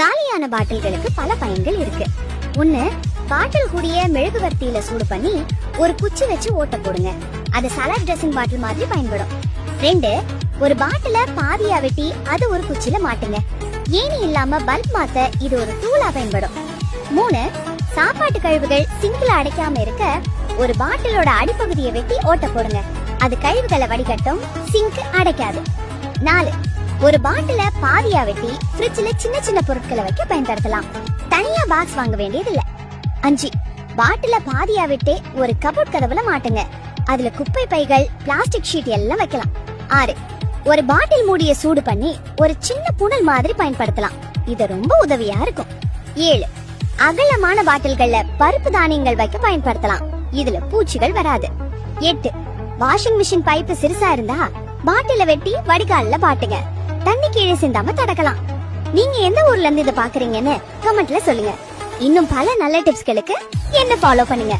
காலியான பாட்டில்களுக்கு பல பயன்கள் இருக்கு. ஒண்ணு, பாட்டில் கூடிய மெழுகுவர்த்தியில சூடு பண்ணி ஒரு குச்சி வச்சு ஓட்ட போடுங்க. அது சலாட் ட்ரெஸ்ஸிங் பாட்டில் மாதிரி பயன்படும். 2, ஒரு பாட்டில பாதியா வெட்டி அது ஒரு குச்சியில மாட்டுங்க. ஏணி இல்லாம பல்ப் மாத்த இது ஒரு டூலா பயன்படும். 3, சாப்பாட்டு கழிவுகள் சிங்க்ல அடைக்காம இருக்க ஒரு பாட்டிலோட அடிப்பகுதியை வெட்டி ஓட்ட போடுங்க. அது கழிவுகளை வடிகட்டும், சிங்க் அடைக்காது. 4, ஒரு பாட்டில பாதியா வெட்டி ஃப்ரிட்ஜ்ல சின்ன சின்ன பொருட்களை வைக்க பயன்படுத்தலாம். தனியா பாக்ஸ் வாங்க வேண்டியது இல்ல. 5, பாட்டில பாதியா விட்டு ஒரு கபோர்ட் கதவுல மாட்டுங்க. அதுல குப்பை பைகள், பிளாஸ்டிக் ஷீட் எல்லாம் வைக்கலாம். 6, ஒரு பாட்டில் மூடிய சூடு பண்ணி ஒரு சின்ன புனல் மாதிரி பயன்படுத்தலாம். இது ரொம்ப உதவியா இருக்கும். 7, அகலமான பாட்டில்கள்ல பருப்பு தானியங்கள் வைக்க பயன்படுத்தலாம். இதுல பூச்சிகள் வராது. 8, வாஷிங் மிஷின் பைப்பு சிறுசா இருந்தா பாட்டில வெட்டி வடிகால்ல பாட்டுங்க. தண்ணி கீழே சிந்தாம தடுக்கலாம். நீங்க எந்த ஊர்ல இருந்து இதை பாக்குறீங்கன்னு கமெண்ட்ல சொல்லுங்க. இன்னும் பல நல்ல டிப்ஸ்களுக்கு என்ன ஃபாலோ பண்ணுங்க.